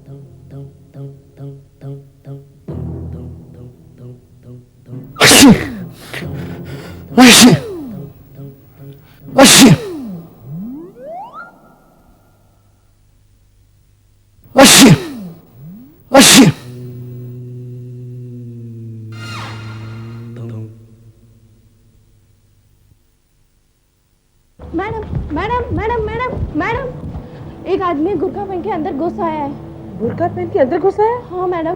Madam madam madam madam madam, एक आदमी गुरखा पहन के अंदर घुस आया है। बुर्का पहन के अंदर घुसा है? हाँ मैडम।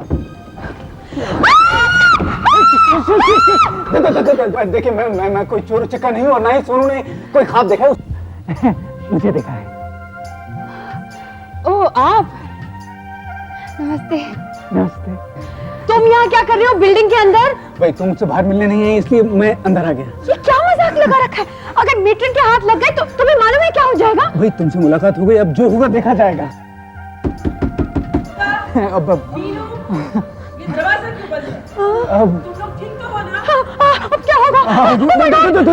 देखिए मैं कोई चोर चक्का नहीं हूँ और ना ही सोनू ने कोई ख्वाब देखा है। मुझे देखा है। ओ आप, नमस्ते। नमस्ते। तुम यहाँ क्या कर रहे हो बिल्डिंग के अंदर? भाई तुम मुझसे बाहर मिलने नहीं आई इसलिए मैं अंदर आ गया। ये क्या मजाक लगा रखा है? अगर मीटर के हाथ लग गए तो तुम्हें मालूम है क्या हो जाएगा? भाई तुमसे मुलाकात हो गई, अब जो होगा देखा जाएगा। अब ये दरवाजा क्यों बंद है? तुम लोग ठीक तो हो ना? अब क्या होगा?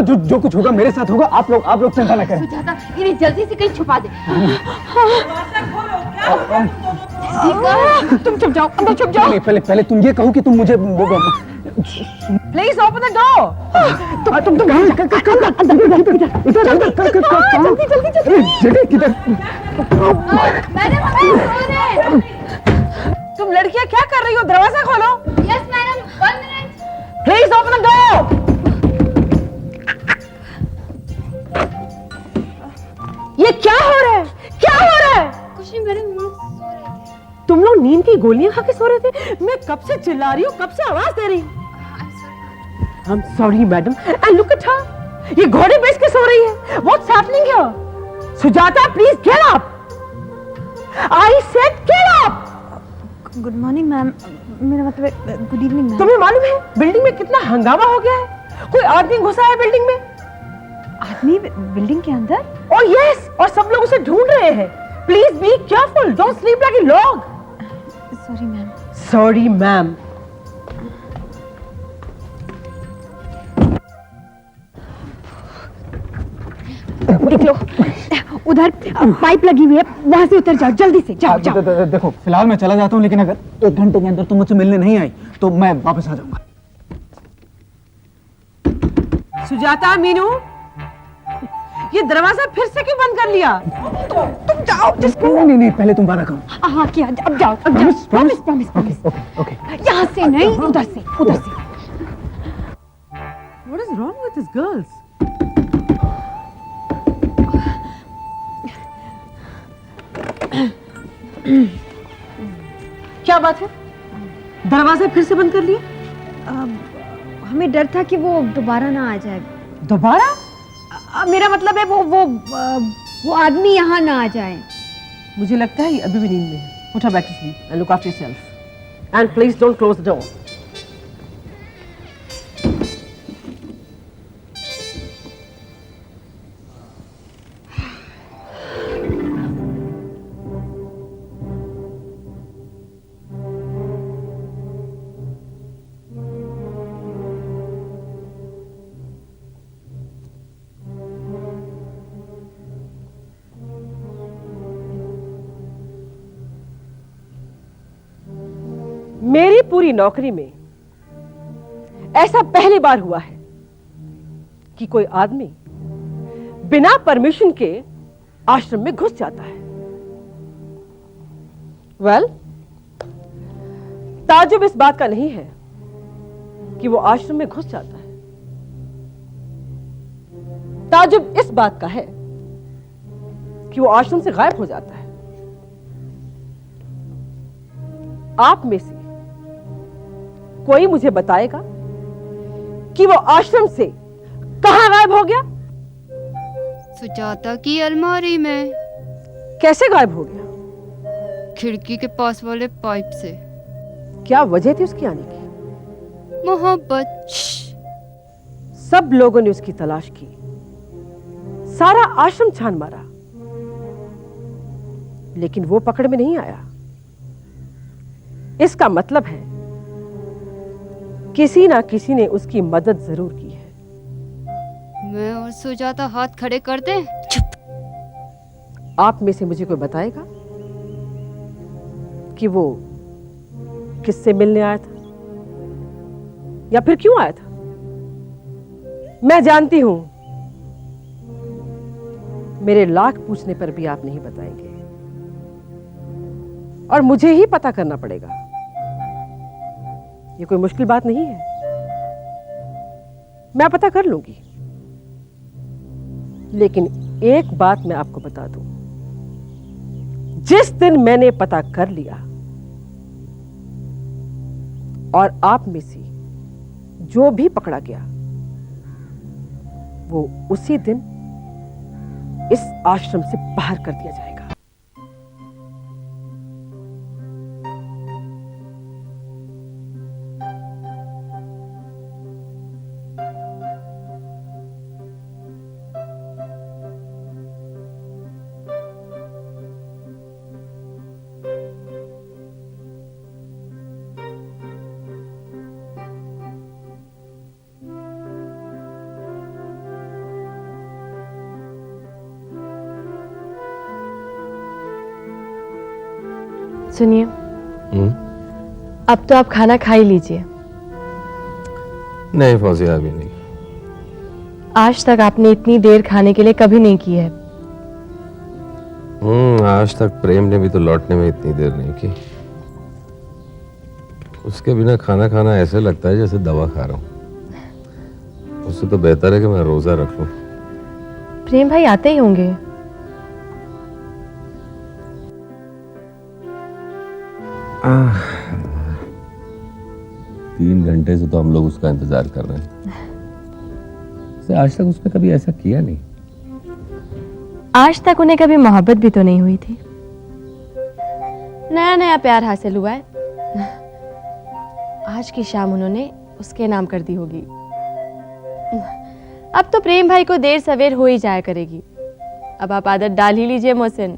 जो कुछ होगा मेरे साथ होगा। आप लोग चिंता न करें। सुजाता, इन्हें जल्दी से कहीं छुपा दे। दरवाजा खोलो, क्या हो गया तुम दोनों को? तुम छुप जाओ, अंदर छुप जाओ। पहले तुम ये कहो कि तुम मुझे प्लीज ओपन द डोर। तुम तुम लड़कियां क्या कर रही हो? दरवाजा खोलो। Yes madam, 1 minute. Please open the door. ये क्या हो रहा है? क्या हो रहा है? कुछ नहीं मैडम, हम लोग सो रहे थे। तुम लोग नींद की गोलियां खा के सो रहे थे? मैं कब से चिल्ला रही हूँ, कब से आवाज दे रही हूँ। I'm sorry madam, and look at her. ये घोड़े बेच के सो रही है। What's happening here? Sujata, please get up. I said get up. Good morning ma'am, मेरा मतलब गुड इवनिंग मैम। तुम्हें मालूम है बिल्डिंग में कितना हंगामा हो गया है? कोई आदमी घुसा है बिल्डिंग में। आदमी बिल्डिंग के अंदर? और यस, और सब लोग उसे ढूंढ रहे हैं। Please be careful, don't sleep like a log. Sorry ma'am. Sorry ma'am. देख लो, उधर पाइप लगी हुई है, वहां से उतर जाओ, जल्दी से जाओ जाओ। देखो फिलहाल मैं चला जाता हूँ, लेकिन अगर 1 घंटे के अंदर तुम मुझसे मिलने नहीं आई तो मैं वापस आ जाऊंगा। सुजाता, मीनू, ये दरवाजा फिर से क्यों बंद कर लिया? तुम जाओ। नहीं, पहले तुम बारह करो। हाँ किया, अब जाओ, अब जाओ। Promise promise promise. ओके। यहाँ से नहीं, उधर से, उधर से। What is wrong with these girls? क्या बात है? दरवाजा फिर से बंद कर लिया? हमें डर था कि वो दोबारा ना आ जाए। दोबारा? मेरा मतलब है वो आदमी यहाँ ना आ जाए। मुझे लगता है ये अभी भी नींद में है। Put her back to sleep and look after yourself. And please don't close the door. मेरी पूरी नौकरी में ऐसा पहली बार हुआ है कि कोई आदमी बिना परमिशन के आश्रम में घुस जाता है। वेल, ताजुब इस बात का नहीं है कि वो आश्रम में घुस जाता है। ताजुब इस बात का है कि वो आश्रम से गायब हो जाता है। आप में से कोई मुझे बताएगा कि वो आश्रम से कहां गायब हो गया? सुजाता की अलमारी में। कैसे गायब हो गया? खिड़की के पास वाले पाइप से। क्या वजह थी उसकी आने की? मोहब्बत। सब लोगों ने उसकी तलाश की, सारा आश्रम छान मारा, लेकिन वो पकड़ में नहीं आया। इसका मतलब है किसी ना किसी ने उसकी मदद जरूर की है। मैं और सुजाता हाथ खड़े कर दें? चुप। आप में से मुझे कोई बताएगा कि वो किससे मिलने आया था या फिर क्यों आया था। मैं जानती हूं मेरे लाख पूछने पर भी आप नहीं बताएंगे और मुझे ही पता करना पड़ेगा। ये कोई मुश्किल बात नहीं है, मैं पता कर लूंगी। लेकिन एक बात मैं आपको बता दूं, जिस दिन मैंने पता कर लिया और आप में से जो भी पकड़ा गया वो उसी दिन इस आश्रम से बाहर कर दिया जाएगा। सुनिए, अब तो आप खाना खा ही लीजिए। नहीं फौजिया, अभी नहीं। आज तक आपने इतनी देर खाने के लिए कभी नहीं की है। आज तक प्रेम ने भी तो लौटने में इतनी देर नहीं की। उसके बिना खाना खाना ऐसे लगता है जैसे दवा खा रहा हूँ। उससे तो बेहतर है कि मैं रोजा रख लूं। प्रेम भाई आते ही होंगे। तीन घंटे से तो हम लोग उसका इंतजार कर रहे हैं। आज तक उसने कभी ऐसा किया नहीं। आज तक उन्हें कभी मोहब्बत भी तो नहीं हुई थी। नया नया प्यार हासिल हुआ है। आज की शाम उन्होंने उसके नाम कर दी होगी। अब तो प्रेम भाई को देर सवेर हो ही जाया करेगी। अब आप आदत डाल ही लीजिए मोहसिन।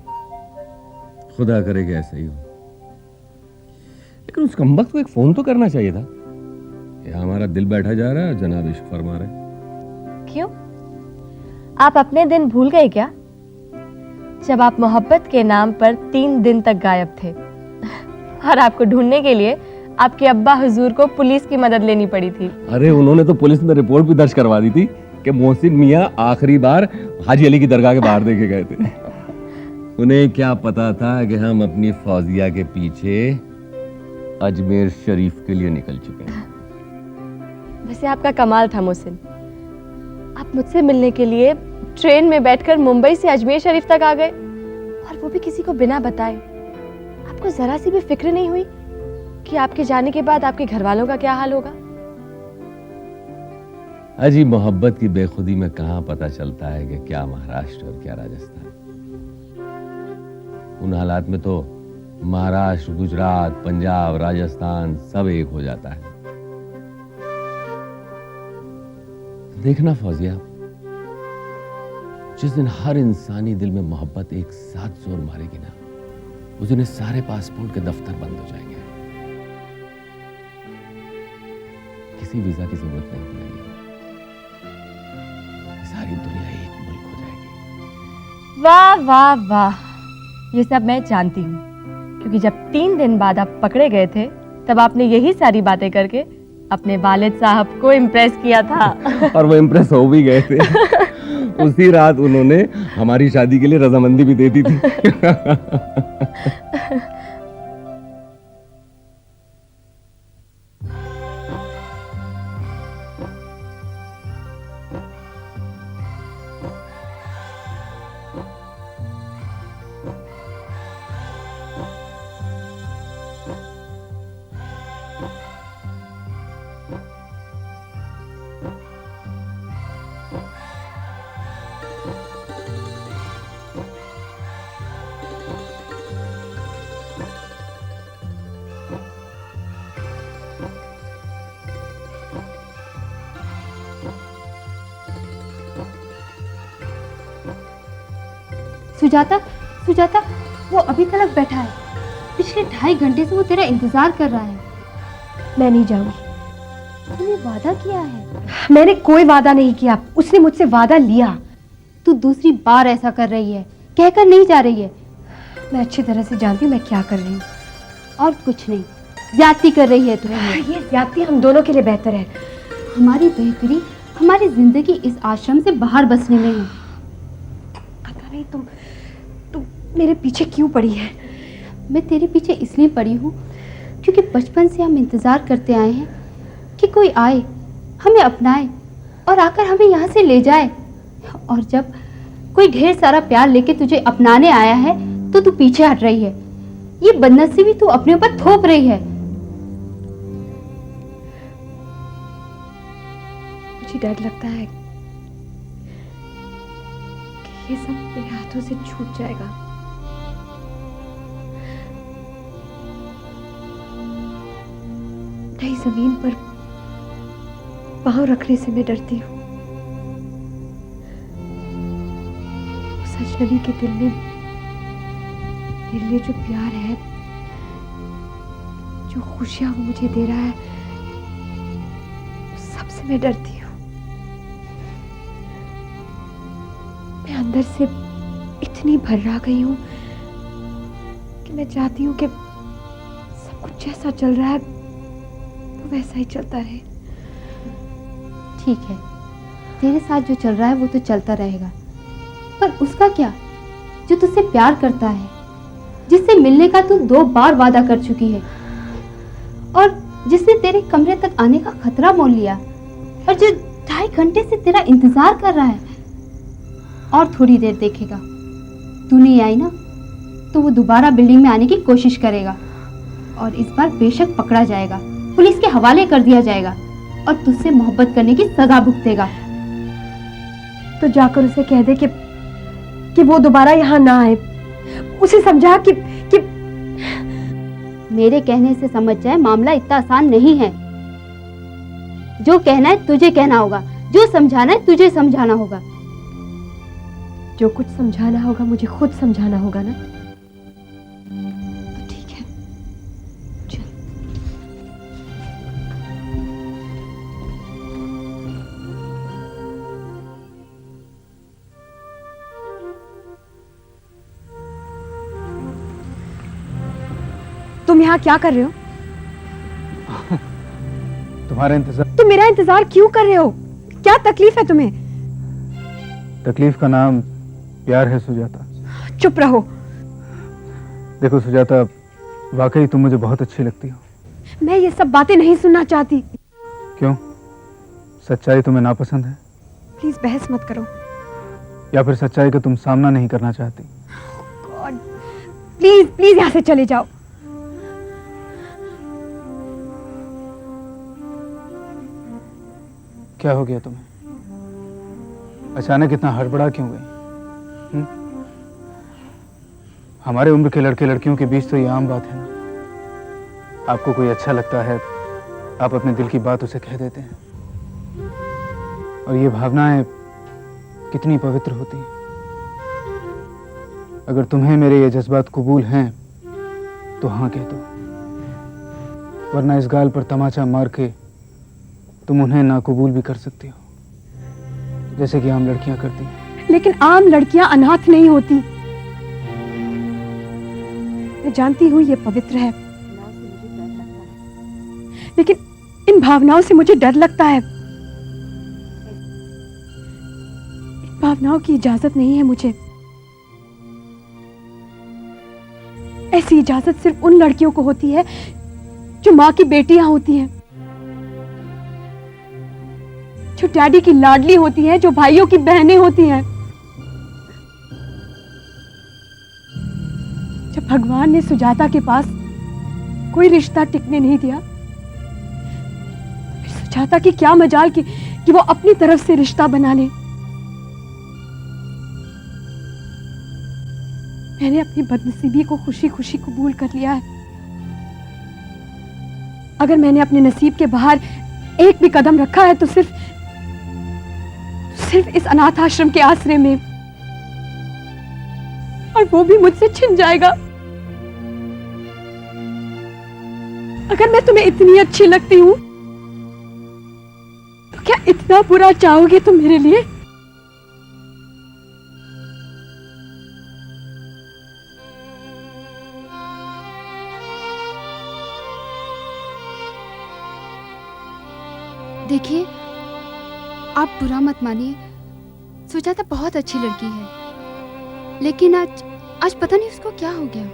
खुदा करे कि ऐसा ही हो। लेकिन उस कमबख्त को एक फोन तो करना चाहिए था। ये हमारा दिल बैठा जा रहा है, जनाब इश्क फरमा रहे। क्यों? आप अपने दिन भूल गए क्या, जब आप मोहब्बत के नाम पर 3 दिन तक गायब थे और आपको ढूंढने के लिए आपके अब्बा हुजूर को पुलिस की मदद लेनी पड़ी थी। अरे उन्होंने तो पुलिस में रिपोर्ट भी दर्ज करवा दी थी कि मोहसिन मियां आखिरी बार हाजी अली की दरगाह के बाहर देखे गए थे। उन्हें क्या पता था कि हम अपनी फौजिया के पीछे अजमेर शरीफ के लिए निकल चुके हैं। वैसे आपका कमाल था मोहसिन, आप मुझसे मिलने के लिए ट्रेन में बैठकर मुंबई से अजमेर शरीफ तक आ गए, और वो भी किसी को बिना बताए। आपको जरा सी भी फिक्र नहीं हुई कि आपके जाने के बाद आपके घर वालों का क्या हाल होगा? अजी मोहब्बत की बेखुदी में कहां पता चलता है कि क्या महाराष्ट्र और क्या राजस्थान। उन हालात में तो महाराष्ट्र, गुजरात, पंजाब, राजस्थान सब एक हो जाता है। देखना फौजिया, जिस दिन हर इंसानी दिल में मोहब्बत एक साथ जोर मारेगी ना, उस दिन सारे पासपोर्ट के दफ्तर बंद हो जाएंगे। किसी वीजा की जरूरत नहीं पड़ेगी। सारी दुनिया एक मुल्क हो जाएगी। वाह वाह वाह, ये सब मैं जानती हूँ, क्योंकि जब 3 दिन बाद आप पकड़े गए थे तब आपने यही सारी बातें करके अपने वालिद साहब को इम्प्रेस किया था। और वो इम्प्रेस हो भी गए थे। उसी रात उन्होंने हमारी शादी के लिए रजामंदी भी दे दी थी। सुजाता, सुजाता, वो अभी तक बैठा है। पिछले 2.5 घंटे से वो तेरा इंतजार कर रहा है। मैं नहीं जाऊंगी। तूने वादा किया है। मैंने कोई वादा नहीं किया, उसने मुझसे वादा लिया। तू दूसरी बार ऐसा कर रही है, कहकर नहीं जा रही है। मैं अच्छी तरह से जानती हूँ मैं क्या कर रही हूँ। और कुछ नहीं। ज्यादती कर रही है तू। ये ज्यादती हम दोनों के लिए बेहतर है। हमारी बेहतरी हमारी जिंदगी इस आश्रम से बाहर बसने में है। पता नहीं तुम मेरे पीछे क्यों पड़ी है। मैं तेरे पीछे इसलिए पड़ी हूँ क्योंकि बचपन से हम इंतज़ार करते आए हैं कि कोई आए, हमें अपनाए और आकर हमें यहाँ से ले जाए। और जब कोई ढेर सारा प्यार लेके तुझे अपनाने आया है तो तू पीछे हट रही है। ये बदनसीबी तू अपने ऊपर थोप रही है। मुझे डर लगता है कि ये सब मेरे हाथों से छूट जाएगा। नई जमीन पर पांव रखने से मैं डरती हूँ। उस अजनबी के दिल में मेरे लिए जो प्यार है, जो खुशियां वो मुझे दे रहा है, सबसे मैं डरती हूँ। मैं अंदर से इतनी भर्रा गई हूँ कि मैं चाहती हूँ कि सब कुछ जैसा चल रहा है तो वैसा ही चलता रहे। ठीक है, तेरे साथ जो चल रहा है वो तो चलता रहेगा, पर उसका क्या जो तुझसे प्यार करता है, जिससे मिलने का तू 2 बार वादा कर चुकी है और जिसने तेरे कमरे तक आने का खतरा मोल लिया और जो 2.5 घंटे से तेरा इंतजार कर रहा है। और थोड़ी देर देखेगा, तू नहीं आई ना तो वो दोबारा बिल्डिंग में आने की कोशिश करेगा और इस बार बेशक पकड़ा जाएगा, पुलिस के हवाले कर दिया जाएगा और तुझसे मोहब्बत करने की सजा भुगतेगा। तो जाकर उसे कह दे कि वो दोबारा यहाँ ना आए। उसे समझा कि मेरे कहने से समझ जाए, मामला इतना आसान नहीं है। जो कहना है तुझे कहना होगा, जो समझाना है तुझे समझाना होगा। जो कुछ समझाना होगा मुझे खुद समझाना होगा ना। तो ठीक है, चल। तुम यहाँ क्या कर रहे हो? तुम्हारा इंतजार। तुम मेरा इंतजार क्यों कर रहे हो? क्या तकलीफ है तुम्हें? तकलीफ का नाम प्यार है सुजाता। चुप रहो। देखो सुजाता, वाकई तुम मुझे बहुत अच्छी लगती हो। मैं ये सब बातें नहीं सुनना चाहती। क्यों? सच्चाई तुम्हें नापसंद है प्लीज बहस मत करो। या फिर सच्चाई का तुम सामना नहीं करना चाहती? गॉड, प्लीज प्लीज यहाँ से चले जाओ। क्या हो गया तुम्हें? अचानक इतना हड़बड़ा क्यों गई? हमारे उम्र के लड़के लड़कियों के बीच तो ये आम बात है ना। आपको कोई अच्छा लगता है, आप अपने दिल की बात उसे कह देते हैं। और ये भावनाएं कितनी पवित्र होती हैं। अगर तुम्हें मेरे ये जज्बात कबूल हैं तो हाँ कह दो, वरना इस गाल पर तमाचा मार के तुम उन्हें नाकबूल भी कर सकती हो, जैसे कि आम लड़कियां करती हैं। लेकिन आम लड़कियां अनाथ नहीं होती। मैं जानती हूँ ये पवित्र है, लेकिन इन भावनाओं से मुझे डर लगता है। इन भावनाओं की इजाजत नहीं है मुझे। ऐसी इजाजत सिर्फ उन लड़कियों को होती है जो माँ की बेटियां होती हैं, जो डैडी की लाडली होती हैं, जो भाइयों की बहनें होती हैं। जब भगवान ने सुजाता के पास कोई रिश्ता टिकने नहीं दिया, फिर सुजाता की क्या मजाल कि वो अपनी तरफ से रिश्ता बना ले। मैंने अपनी बदनसीबी को खुशी खुशी कबूल कर लिया है। अगर मैंने अपने नसीब के बाहर एक भी कदम रखा है तो सिर्फ इस अनाथ आश्रम के आसरे में, और वो भी मुझसे छिन जाएगा। अगर मैं तुम्हें इतनी अच्छी लगती हूं तो क्या इतना बुरा चाहोगे तुम मेरे लिए? देखिए, आप बुरा मत मानिए, सुजाता बहुत अच्छी लड़की है, लेकिन आज पता नहीं उसको क्या हो गया।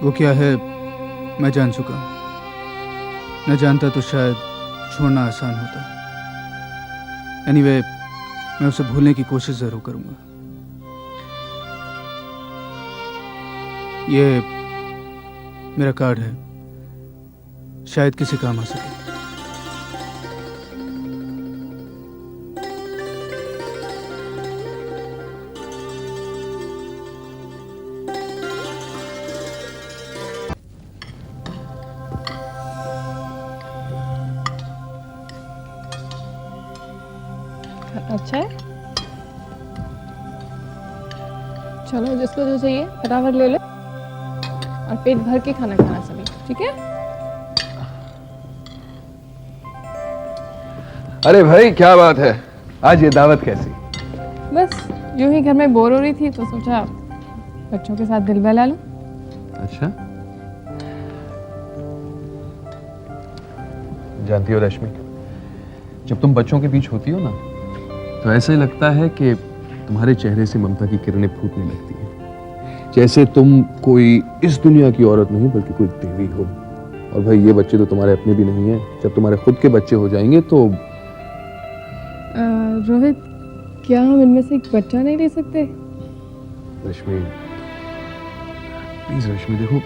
वो क्या है मैं जान चुका हूं। न जानता तो शायद छोड़ना आसान होता। एनीवे, मैं उसे भूलने की कोशिश जरूर करूंगा। ये मेरा कार्ड है, शायद किसी काम आ सके। अच्छा है, चलो जिसको जो चाहिए फटाफट ले लो और पेट भर के खाना खाना सभी, ठीक है? अरे भाई क्या बात है, आज ये दावत कैसी? बस यूं ही घर में बोर हो रही थी तो सोचा बच्चों के साथ दिल बहला लूं। अच्छा, जानती हो रश्मि, जब तुम बच्चों के बीच होती हो ना तो ऐसे लगता है कि तुम्हारे चेहरे से ममता की किरणें फूटने लगती हैं, जैसे तुम कोई इस दुनिया की औरत नहीं बल्कि कोई देवी हो। और भाई ये बच्चे तो तुम्हारे अपने भी नहीं हैं, जब तुम्हारे खुद के बच्चे हो जाएंगे तो रोहित, क्या हम इनमें से एक बच्चा नहीं ले सकते? रश्मि प्लीज रश्मि, देखो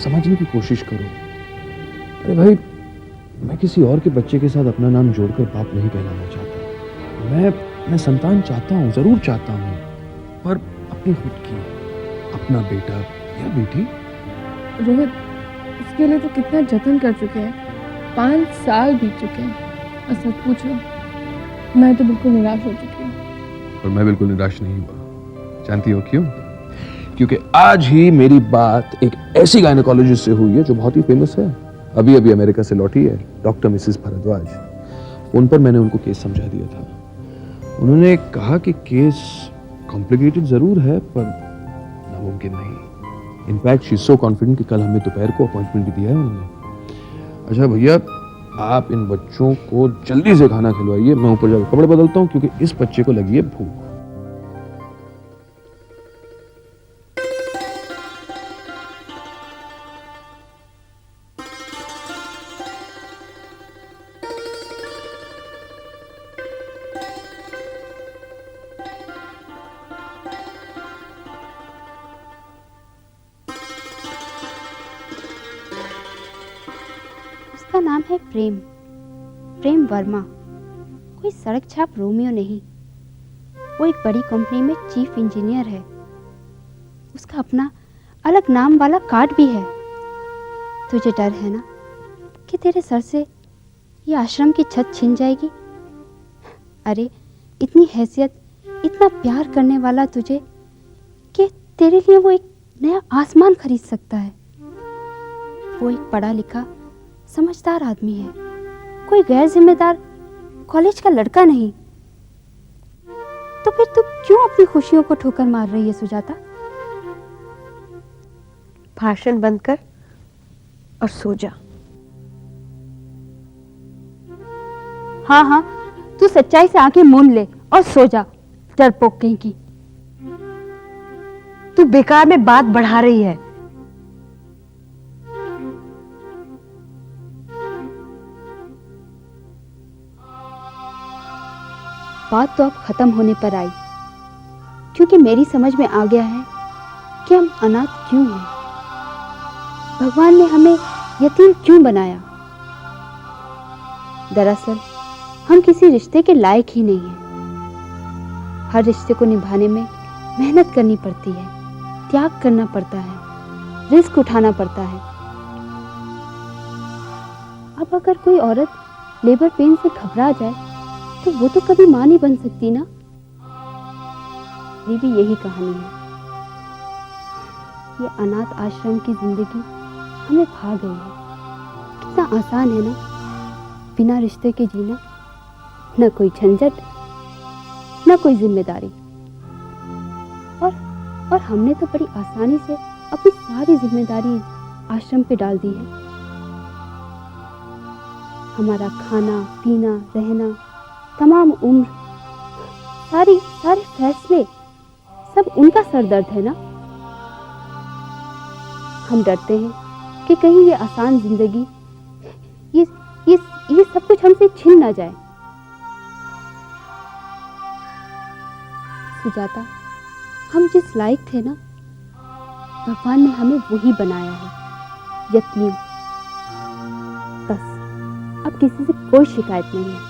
समझने की कोशिश करो। अरे भाई, मैं किसी और के बच्चे के साथ अपना नाम जोड़कर बाप नहीं कहलाना चाहता। मैं संतान चाहता हूँ, जरूर चाहता हूँ, पर अपनी खुद की, अपना बेटा या बेटी। रोहित, इसके लिए तो कितना जतन कर चुके हैं, 5 साल बीत चुके हैं और सच पूछो मैं तो बिल्कुल निराश हो चुकी हूँ। और मैं बिल्कुल निराश नहीं हुआ। जानती हो क्यों? क्योंकि आज ही मेरी बात एक ऐसी गायनेकोलॉजिस्ट से हुई है जो बहुत ही फेमस है, अभी अभी अमेरिका से लौटी है, डॉक्टर मिसेस भारद्वाज। उन पर मैंने उनको केस समझा दिया था। उन्होंने कहा कि केस कॉम्प्लिकेटेड जरूर है पर नामुमकिन नहीं। In fact she is so confident कि कल हमें दोपहर को अपॉइंटमेंट भी दिया है उन्होंने। अच्छा भैया, आप इन बच्चों को जल्दी से खाना खिलवाइए, मैं ऊपर जाकर कपड़े बदलता हूँ क्योंकि इस बच्चे को लगी है भूख। उसका नाम है प्रेम वर्मा। कोई सड़क छाप रोमियो नहीं, वो एक बड़ी कंपनी में चीफ इंजीनियर है। उसका अपना अलग नाम वाला कार्ड भी है। तुझे डर है ना कि तेरे सर से ये आश्रम की छत छिन जाएगी? अरे इतनी हैसियत, इतना प्यार करने वाला तुझे कि तेरे लिए वो एक नया आसमान खरीद सकता है। वो एक पढ़ा लिखा समझदार आदमी है, कोई गैर जिम्मेदार कॉलेज का लड़का नहीं। तो फिर तू क्यों अपनी खुशियों को ठोकर मार रही है सुजाता? भाषण बंद कर और सो जा। हाँ, तू सच्चाई से आंखें मूंद ले और सो जा, डरपोक कहीं की। तू बेकार में बात बढ़ा रही है। बात तो अब खत्म होने पर आई, क्योंकि मेरी समझ में आ गया है कि हम अनाथ क्यों हैं, भगवान ने हमें यतीम क्यों बनाया। दरअसल हम किसी रिश्ते के लायक ही नहीं हैं। हर रिश्ते को निभाने में मेहनत करनी पड़ती है, त्याग करना पड़ता है, रिस्क उठाना पड़ता है। अब अगर कोई औरत लेबर पेन से घबरा जाए तो वो तो कभी मां नहीं बन सकती ना। ये भी यही कहानी है। ये अनाथ आश्रम की जिंदगी हमें भा गई है। कितना आसान है ना, बिना रिश्ते के जीना, न कोई झंझट, न कोई जिम्मेदारी। और हमने तो बड़ी आसानी से अपनी सारी जिम्मेदारी आश्रम पे डाल दी है। हमारा खाना पीना रहना, तमाम उम्र, सारे फैसले सब उनका सरदर्द है ना। हम डरते हैं कि कहीं ये आसान जिंदगी, ये सब कुछ हमसे छिन ना जाए। सुजाता, हम जिस लायक थे ना, भगवान ने हमें वही बनाया है, यतीम। बस अब किसी से कोई शिकायत नहीं है।